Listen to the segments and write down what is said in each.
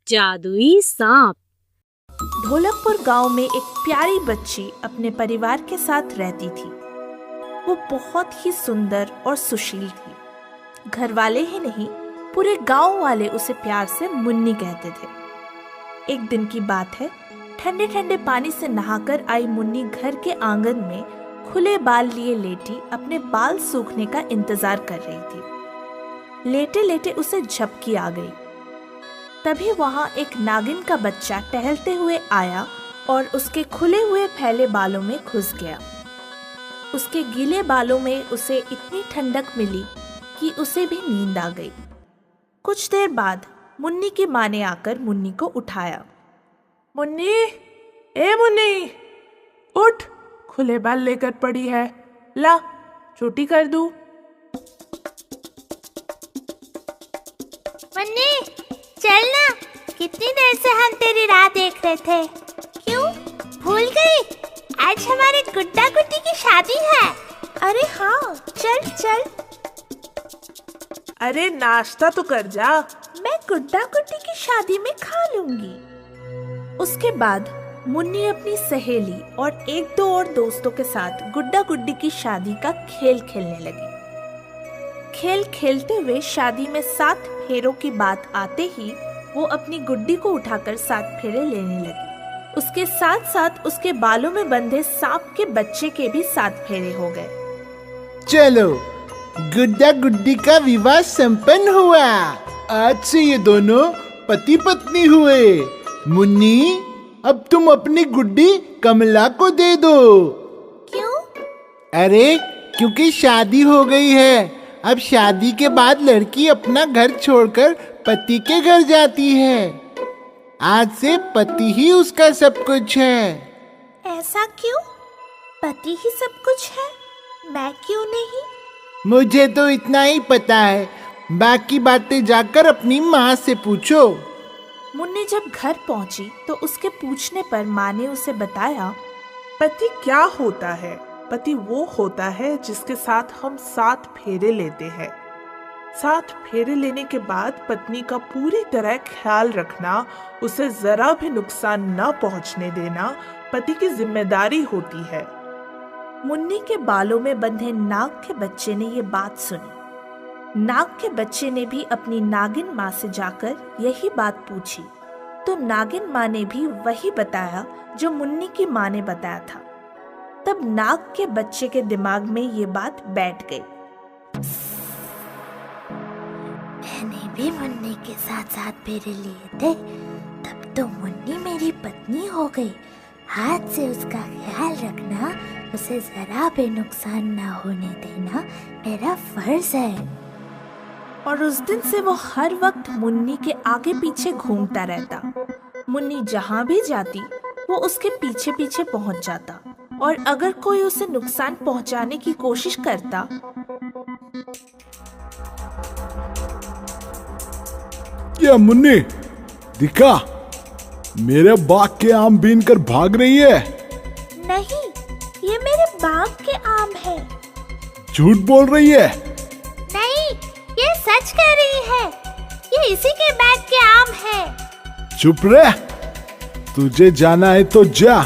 जादुई सांप। ढोलकपुर गांव में एक प्यारी बच्ची अपने परिवार के साथ रहती थी। वो बहुत ही सुंदर और सुशील थी। घर वाले ही नहीं, पूरे गांव वाले उसे प्यार से मुन्नी कहते थे। एक दिन की बात है, ठंडे ठंडे पानी से नहाकर आई मुन्नी घर के आंगन में खुले बाल लिए लेटी अपने बाल सूखने का इंतजार कर रही थी। लेटे लेटे उसे झपकी आ गई। तभी वहां एक नागिन का बच्चा टहलते हुए आया और उसके खुले हुए फैले बालों में घुस गया। उसके गीले बालों में उसे इतनी ठंडक मिली कि उसे भी नींद आ गई। कुछ देर बाद मुन्नी की माँ ने आकर मुन्नी को उठाया। मुन्नी, ए मुन्नी, उठ, खुले बाल लेकर पड़ी है, ला छोटी कर दूं। मुन्नी चल ना, कितनी देर से हम तेरी राह देख रहे थे। क्यों भूल गई? आज हमारे गुड्डा गुड्डी की शादी है। अरे हाँ, चल चल। अरे नाश्ता तो कर जा। मैं गुड्डा गुड्डी की शादी में खा लूंगी। उसके बाद मुन्नी अपनी सहेली और एक दो और दोस्तों के साथ गुड्डा गुड्डी की शादी का खेल खेलने लगी। खेल खेलते हुए शादी में 7 फेरों की बात आते ही वो अपनी गुड्डी को उठाकर 7 फेरे लेने लगी। उसके साथ साथ उसके बालों में बंधे सांप के बच्चे के भी 7 फेरे हो गए। चलो, गुड्डा गुड्डी का विवाह संपन्न हुआ। आज से ये दोनों पति पत्नी हुए। मुन्नी, अब तुम अपनी गुड्डी कमला को दे दो। क्यों? अरे क्योंकि शादी हो गई है। अब शादी के बाद लड़की अपना घर छोड़कर पति के घर जाती है। आज से पति ही उसका सब कुछ है। ऐसा क्यों? पति ही सब कुछ है, मैं क्यों नहीं? मुझे तो इतना ही पता है, बाकी बातें जाकर अपनी माँ से पूछो। मुन्नी जब घर पहुंची तो उसके पूछने पर माँ ने उसे बताया, पति क्या होता है? पति वो होता है जिसके साथ हम 7 फेरे लेते हैं। 7 फेरे लेने के बाद पत्नी का पूरी तरह ख्याल रखना, उसे जरा भी नुकसान न पहुंचने देना पति की जिम्मेदारी होती है। मुन्नी के बालों में बंधे नाग के बच्चे ने ये बात सुनी। नाग के बच्चे ने भी अपनी नागिन माँ से जाकर यही बात पूछी, तो नागिन माँ ने भी वही बताया जो मुन्नी की माँ ने बताया था। तब नाग के बच्चे के दिमाग में ये बात बैठ गई। मैंने भी मुन्नी के साथ 7 फेरे लिए थे, तब तो मुन्नी मेरी पत्नी हो गई। आज से उसका ख्याल रखना, उसे जरा भी नुकसान ना होने देना मेरा फर्ज है। और उस दिन से वो हर वक्त मुन्नी के आगे पीछे घूमता रहता। मुन्नी जहाँ भी जाती वो उसके पीछे पीछे पहुँच जाता, और अगर कोई उसे नुकसान पहुँचाने की कोशिश करता क्या मुन्नी, दिखा, मेरे बाग के आम बीन कर भाग रही है। नहीं, ये मेरे बाग के आम है। झूठ बोल रही है। नहीं, ये सच कह रही है। ये इसी के बाग के आम है। चुप रह, तुझे जाना है तो जा।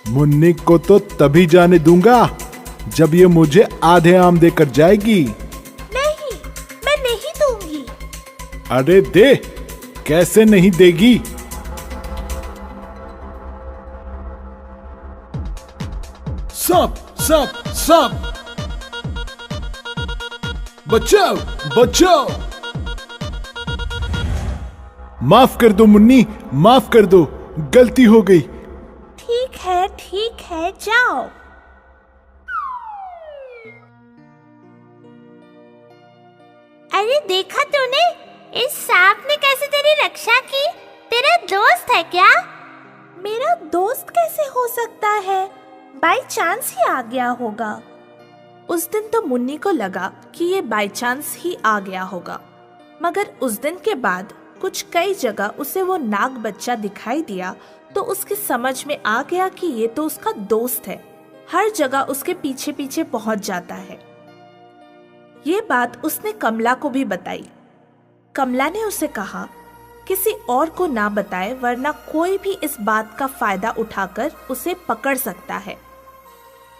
मुन्नी को तो तभी जाने दूंगा जब ये मुझे आधे आम देकर जाएगी। नहीं, मैं नहीं दूंगी। अरे दे, कैसे नहीं देगी? सांप, सांप, सांप, बचाओ, बचाओ। माफ कर दो मुन्नी, माफ कर दो, गलती हो गई। ठीक है, जाओ। अरे देखा तूने, इस सांप ने कैसे तेरी रक्षा की? तेरा दोस्त है क्या? मेरा दोस्त कैसे हो सकता है? बाय चांस ही आ गया होगा। उस दिन तो मुन्नी को लगा कि ये बाय चांस ही आ गया होगा, मगर उस दिन के बाद कुछ कई जगह उसे वो नाग बच्चा दिखाई दिया तो उसकी समझ में आ गया कि ये तो उसका दोस्त है। हर जगह उसके पीछे पीछे पहुंच जाता है। ये बात उसने कमला को भी बताई। कमला ने उसे कहा, किसी और को ना बताए, वरना कोई भी इस बात का फायदा उठाकर उसे पकड़ सकता है।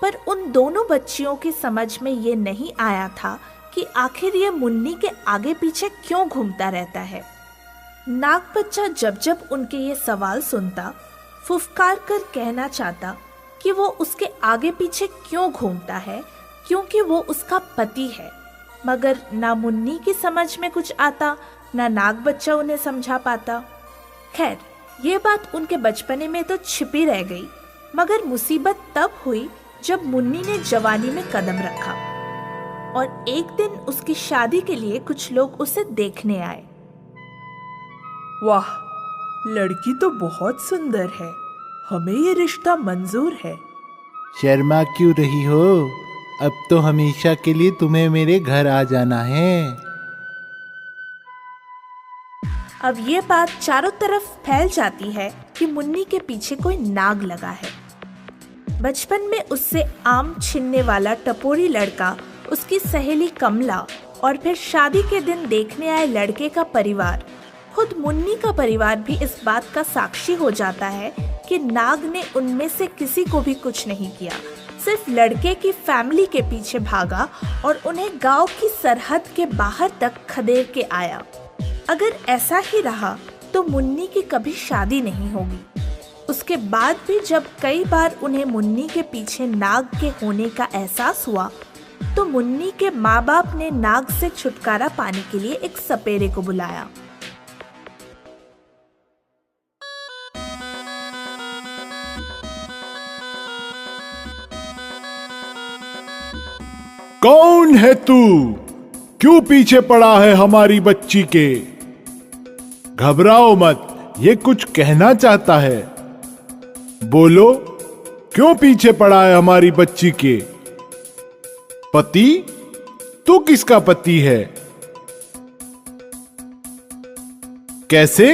पर उन दोनों बच्चियों की समझ में ये नहीं आया था कि आखिर ये मुन्नी के आगे पीछे क्यों घूमता रहता है। नाग बच्चा जब जब उनके ये सवाल सुनता, फुफकार कर कहना चाहता कि वो उसके आगे पीछे क्यों घूमता है, क्योंकि वो उसका पति है। मगर ना मुन्नी की समझ में कुछ आता, ना नाग बच्चा उन्हें समझा पाता। खैर, ये बात उनके बचपने में तो छिपी रह गई, मगर मुसीबत तब हुई जब मुन्नी ने जवानी में कदम रखा और एक दिन उसकी शादी के लिए कुछ लोग उसे देखने आए। वाह, लड़की तो बहुत सुंदर है, हमें ये रिश्ता मंजूर है। शर्मा क्यों रही हो? अब तो हमेशा के लिए तुम्हें मेरे घर आ जाना है। अब ये बात चारों तरफ फैल जाती है कि मुन्नी के पीछे कोई नाग लगा है। बचपन में उससे आम छीनने वाला टपोरी लड़का, उसकी सहेली कमला और फिर शादी के दिन देखने आए लड़के का परिवार, खुद मुन्नी का परिवार भी इस बात का साक्षी हो जाता है कि नाग ने उनमें से किसी को भी कुछ नहीं किया, सिर्फ लड़के की फैमिली के पीछे भागा और उन्हें गांव की सरहद के बाहर तक खदेड़ के आया। अगर ऐसा ही रहा तो मुन्नी की कभी शादी नहीं होगी। उसके बाद भी जब कई बार उन्हें मुन्नी के पीछे नाग के होने का एहसास हुआ, तो मुन्नी के माँ बाप ने नाग से छुटकारा पाने के लिए एक सपेरे को बुलाया। कौन है तू? क्यों पीछे पड़ा है हमारी बच्ची के? घबराओ मत, ये कुछ कहना चाहता है। बोलो, क्यों पीछे पड़ा है हमारी बच्ची के? पति? तू किसका पति है? कैसे?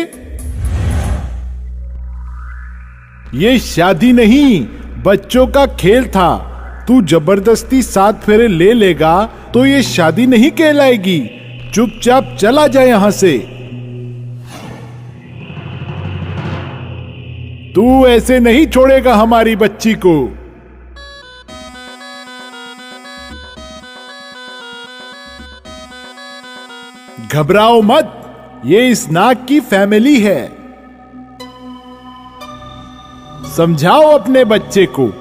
ये शादी नहीं, बच्चों का खेल था। तू जबरदस्ती 7 फेरे ले लेगा तो ये शादी नहीं कहलाएगी। चुपचाप चला जा यहां से। तू ऐसे नहीं छोड़ेगा हमारी बच्ची को। घबराओ मत, ये इस नाग की फैमिली है। समझाओ अपने बच्चे को,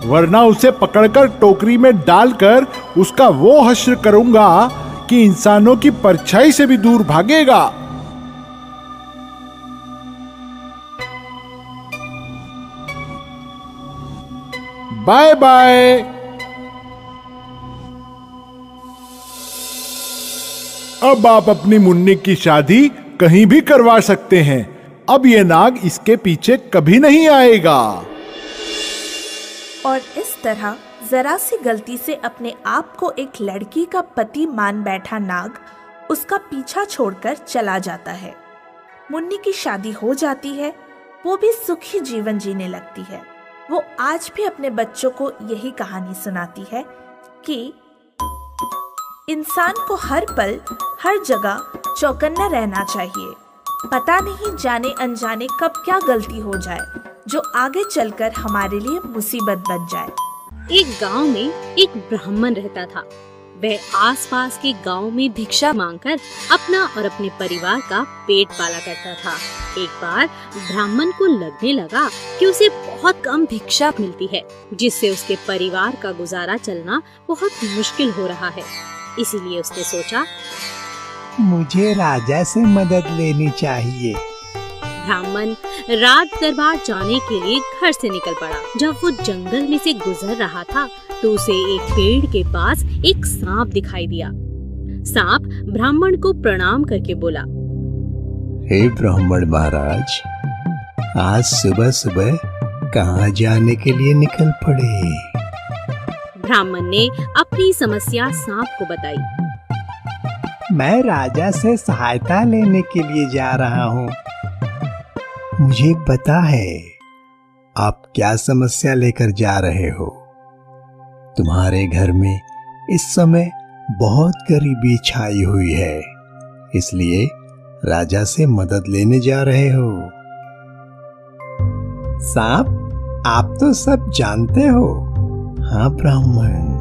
वरना उसे पकड़कर टोकरी में डालकर उसका वो हश्र करूंगा कि इंसानों की परछाई से भी दूर भागेगा। Bye bye. अब आप अपनी मुन्नी की शादी कहीं भी करवा सकते हैं। अब ये नाग इसके पीछे कभी नहीं आएगा। और इस तरह जरा सी गलती से अपने आप को एक लड़की का पति मान बैठा नाग उसका पीछा छोड़कर चला जाता है। मुन्नी की शादी हो जाती है, वो भी सुखी जीवन जीने लगती है। वो आज भी अपने बच्चों को यही कहानी सुनाती है कि इंसान को हर पल हर जगह चौकन्ना रहना चाहिए। पता नहीं जाने अनजाने कब क्या गलती हो जाए जो आगे चलकर हमारे लिए मुसीबत बन जाए। एक गांव में एक ब्राह्मण रहता था। वह आसपास के गांव में भिक्षा मांगकर अपना और अपने परिवार का पेट पाला करता था। एक बार ब्राह्मण को लगने लगा कि उसे बहुत कम भिक्षा मिलती है, जिससे उसके परिवार का गुजारा चलना बहुत मुश्किल हो रहा है। इसीलिए उसने सोचा, मुझे राजा से मदद लेनी चाहिए। ब्राह्मण राज दरबार जाने के लिए घर से निकल पड़ा। जब वो जंगल में से गुजर रहा था तो उसे एक पेड़ के पास एक सांप दिखाई दिया। सांप ब्राह्मण को प्रणाम करके बोला, हे ब्राह्मण महाराज, आज सुबह सुबह कहाँ जाने के लिए निकल पड़े? ब्राह्मण ने अपनी समस्या सांप को बताई। मैं राजा से सहायता लेने के लिए जा रहा हूँ। मुझे पता है आप क्या समस्या लेकर जा रहे हो। तुम्हारे घर में इस समय बहुत गरीबी छाई हुई है। इसलिए राजा से मदद लेने जा रहे हो। सांप, आप तो सब जानते हो। हाँ ब्राह्मण,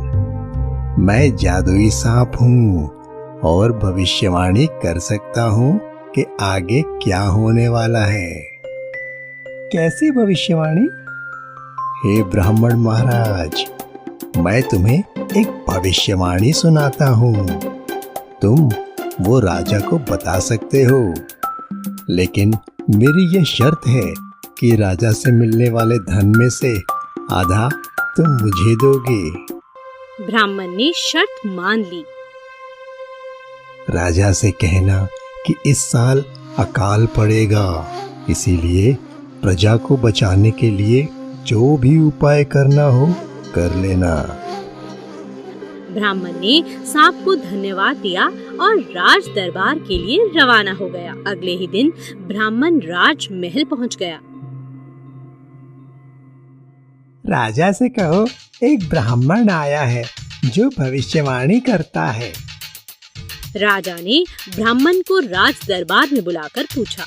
मैं जादुई सांप हूँ और भविष्यवाणी कर सकता हूँ कि आगे क्या होने वाला है। कैसी भविष्यवाणी? हे ब्राह्मण महाराज, मैं तुम्हें एक भविष्यवाणी सुनाता हूँ। तुम वो राजा को बता सकते हो, लेकिन मेरी ये शर्त है कि राजा से मिलने वाले धन में से आधा तुम मुझे दोगे। ब्राह्मण ने शर्त मान ली। राजा से कहना कि इस साल अकाल पड़ेगा, इसीलिए प्रजा को बचाने के लिए जो भी उपाय करना हो कर लेना। ब्राह्मण ने सांप को धन्यवाद दिया और राज दरबार के लिए रवाना हो गया। अगले ही दिन ब्राह्मण राजमहल पहुंच गया। राजा से कहो एक ब्राह्मण आया है जो भविष्यवाणी करता है। राजा ने ब्राह्मण को राज दरबार में बुलाकर पूछा,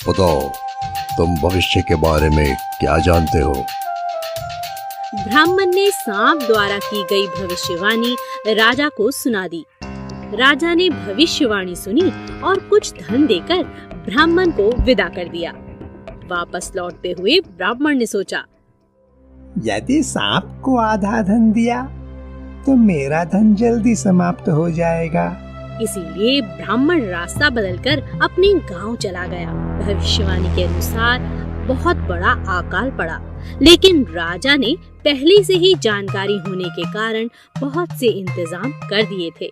बताओ, तुम भविष्य के बारे में क्या जानते हो? ब्राह्मण ने सांप द्वारा की गई भविष्यवाणी राजा को सुना दी। राजा ने भविष्यवाणी सुनी और कुछ धन देकर ब्राह्मण को विदा कर दिया। वापस लौटते हुए ब्राह्मण ने सोचा, यदि सांप को आधा धन दिया तो मेरा धन जल्दी समाप्त हो जाएगा। इसीलिए ब्राह्मण रास्ता बदलकर अपने गांव चला गया। भविष्यवाणी के अनुसार बहुत बड़ा अकाल पड़ा, लेकिन राजा ने पहले से ही जानकारी होने के कारण बहुत से इंतजाम कर दिए थे,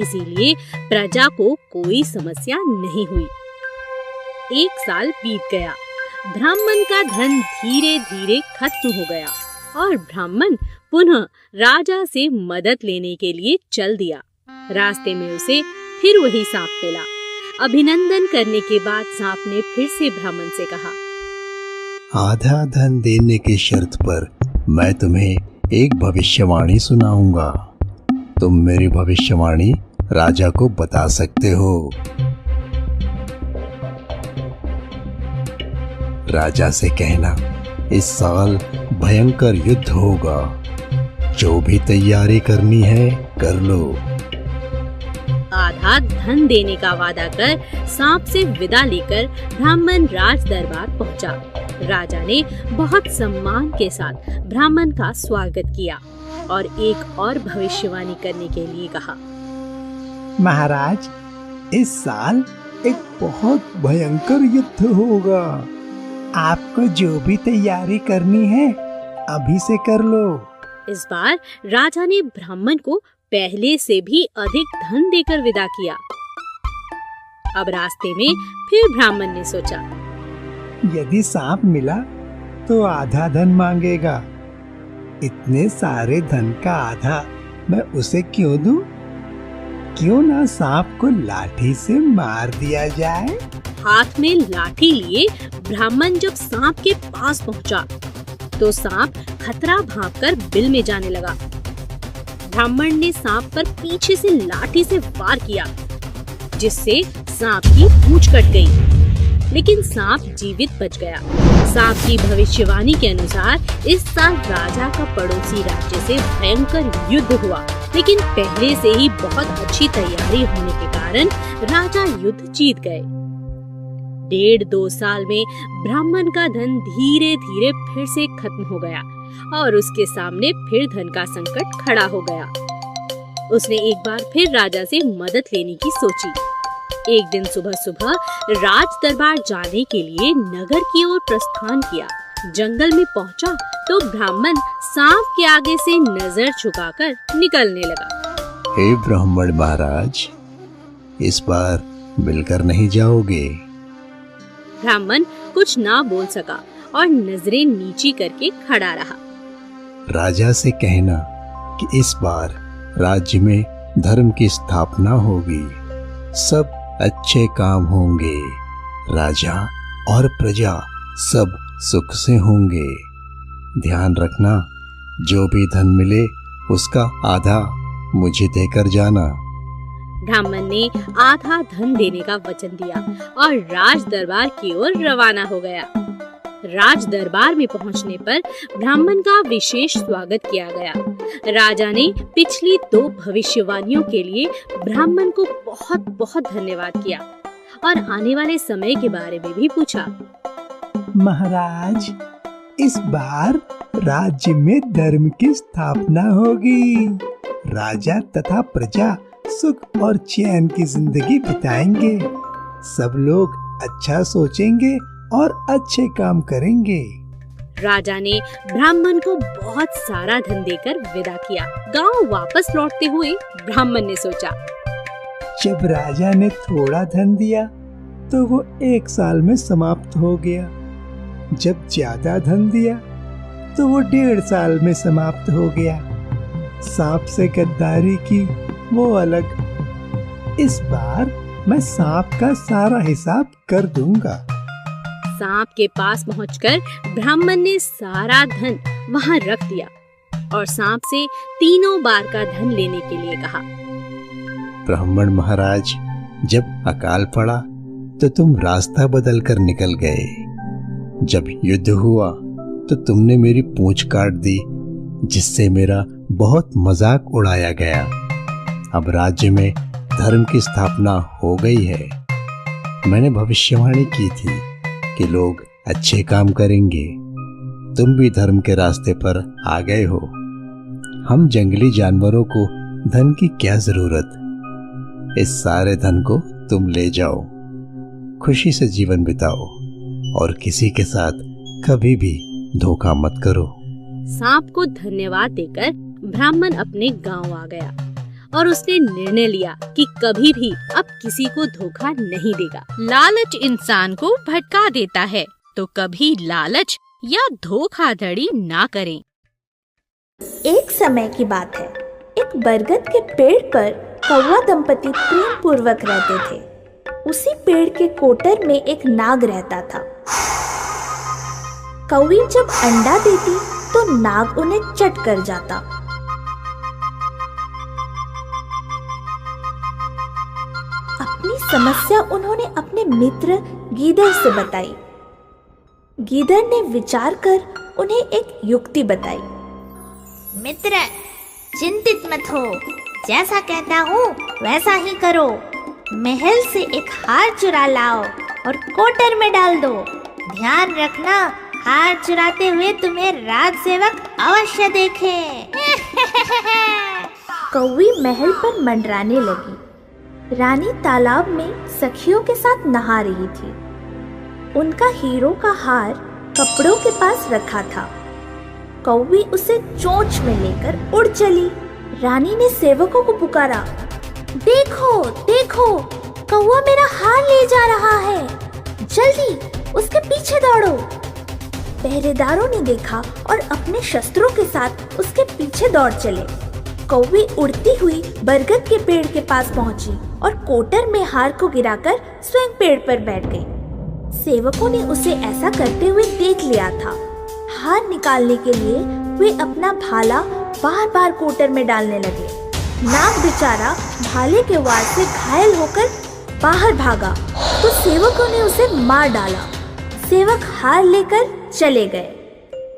इसीलिए प्रजा को कोई समस्या नहीं हुई। 1 साल बीत गया। ब्राह्मण का धन धीरे धीरे खत्म हो गया और ब्राह्मण पुनः राजा से मदद लेने के लिए चल दिया। रास्ते में उसे फिर वही सांप मिला। अभिनंदन करने के बाद सांप ने फिर से ब्राह्मण से कहा, आधा धन देने की शर्त पर मैं तुम्हें एक भविष्यवाणी सुनाऊंगा। तुम मेरी भविष्यवाणी राजा को बता सकते हो। राजा से कहना, इस साल भयंकर युद्ध होगा, जो भी तैयारी करनी है कर लो। आधा धन देने का वादा कर सांप से विदा लेकर ब्राह्मण राज दरबार पहुंचा। राजा ने बहुत सम्मान के साथ ब्राह्मण का स्वागत किया और एक और भविष्यवाणी करने के लिए कहा, महाराज, इस साल एक बहुत भयंकर युद्ध होगा। आपको जो भी तैयारी करनी है अभी से कर लो। इस बार राजा ने ब्राह्मण को पहले से भी अधिक धन देकर विदा किया। अब रास्ते में फिर ब्राह्मण ने सोचा, यदि सांप मिला तो आधा धन मांगेगा। इतने सारे धन का आधा मैं उसे क्यों दूं? क्यों ना सांप को लाठी से मार दिया जाए। हाथ में लाठी लिए ब्राह्मण जब सांप के पास पहुंचा तो सांप खतरा भांपकर बिल में जाने लगा। ब्राह्मण ने सांप पर पीछे से लाठी से वार किया, जिससे सांप की पूंछ कट गई, लेकिन सांप जीवित बच गया। सांप की भविष्यवाणी के अनुसार इस साल राजा का पड़ोसी राज्य से भयंकर युद्ध हुआ, लेकिन पहले से ही बहुत अच्छी तैयारी होने के कारण राजा युद्ध जीत गए। 1.5-2 साल में ब्राह्मण का धन धीरे धीरे फिर से खत्म हो गया और उसके सामने फिर धन का संकट खड़ा हो गया। उसने एक बार फिर राजा से मदद लेने की सोची। एक दिन सुबह सुबह राज दरबार जाने के लिए नगर की ओर प्रस्थान किया। जंगल में पहुंचा तो ब्राह्मण सांप के आगे से नजर झुकाकर निकलने लगा। हे ब्राह्मण महाराज, इस बार मिलकर नहीं जाओगे? ब्राह्मण कुछ ना बोल सका और नजरें नीची करके खड़ा रहा। राजा से कहना कि इस बार राज्य में धर्म की स्थापना होगी, सब अच्छे काम होंगे, राजा और प्रजा सब सुख से होंगे। ध्यान रखना, जो भी धन मिले उसका आधा मुझे देकर जाना। ब्राह्मण ने आधा धन देने का वचन दिया और राज दरबार की ओर रवाना हो गया। राज दरबार में पहुंचने पर ब्राह्मण का विशेष स्वागत किया गया। राजा ने पिछली 2 भविष्यवाणियों के लिए ब्राह्मण को बहुत बहुत धन्यवाद किया और आने वाले समय के बारे में भी पूछा। महाराज, इस बार राज्य में धर्म की स्थापना होगी। राजा तथा प्रजा सुख और चैन की जिंदगी बिताएंगे। सब लोग अच्छा सोचेंगे और अच्छे काम करेंगे। राजा ने ब्राह्मण को बहुत सारा धन देकर विदा किया। गांव वापस लौटते हुए ब्राह्मण ने सोचा, जब राजा ने थोड़ा धन दिया तो वो 1 साल में समाप्त हो गया। जब ज्यादा धन दिया तो वो 1.5 साल में समाप्त हो गया। सांप से गद्दारी की वो अलग। इस बार मैं सांप का सारा हिसाब कर दूंगा। सांप के पास पहुंचकर ब्राह्मण ने सारा धन वहां रख दिया और सांप से 3 बार का धन लेने के लिए कहा। ब्राह्मण महाराज, जब अकाल पड़ा तो तुम रास्ता बदल कर निकल गए। जब युद्ध हुआ तो तुमने मेरी पूंछ काट दी, जिससे मेरा बहुत मजाक उड़ाया गया। अब राज्य में धर्म की स्थापना हो गई है। मैंने भविष्यवाणी की थी कि लोग अच्छे काम करेंगे। तुम भी धर्म के रास्ते पर आ गए हो। हम जंगली जानवरों को धन की क्या जरूरत। इस सारे धन को तुम ले जाओ, खुशी से जीवन बिताओ और किसी के साथ कभी भी धोखा मत करो। सांप को धन्यवाद देकर ब्राह्मण अपने गांव आ गया और उसने निर्णय लिया कि कभी भी अब किसी को धोखा नहीं देगा। लालच इंसान को भटका देता है, तो कभी लालच या धोखाधड़ी ना करें। एक समय की बात है। एक बरगद के पेड़ पर कौवा दंपति प्रेम पूर्वक रहते थे। उसी पेड़ के कोटर में एक नाग रहता था। कौवी जब अंडा देती तो नाग उन्हें चट कर जाता। अपनी समस्या उन्होंने अपने मित्र गीदड़ से बताई। गीदड़ ने विचार कर उन्हें एक युक्ति बताई। मित्र, चिंतित मत हो, जैसा कहता हूँ वैसा ही करो। महल से एक हार चुरा लाओ और कोटर में डाल दो। ध्यान रखना, हार चुराते हुए तुम्हें राज सेवक अवश्य देखे। कौवी महल पर मंडराने लगी। रानी तालाब में सखियों के साथ नहा रही थी। उनका हीरो का हार कपड़ों के पास रखा था। कौवी उसे चोंच में लेकर उड़ चली। रानी ने सेवकों को पुकारा, देखो देखो, कौवा मेरा हार ले जा रहा है, जल्दी उसके पीछे दौड़ो। पहरेदारों ने देखा और अपने शस्त्रों के साथ उसके पीछे दौड़ चले। कौवी उड़ती हुई बरगद के पेड़ के पास पहुंची और कोटर में हार को गिराकर स्वयं पेड़ पर बैठ गई। सेवकों ने उसे ऐसा करते हुए देख लिया था। हार निकालने के लिए वे अपना भाला बार बार कोटर में डालने लगे। नाग बेचारा भाले के वार से घायल होकर बाहर भागा तो सेवकों ने उसे मार डाला। सेवक हार लेकर चले गए।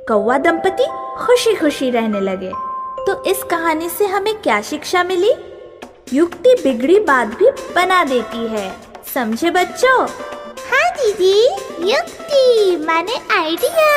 कौवा दंपति खुशी खुशी रहने लगे। तो इस कहानी से हमें क्या शिक्षा मिली? युक्ति बिगड़ी बात भी बना देती है। समझे बच्चों? हाँ दीदी, युक्ति माने आइडिया।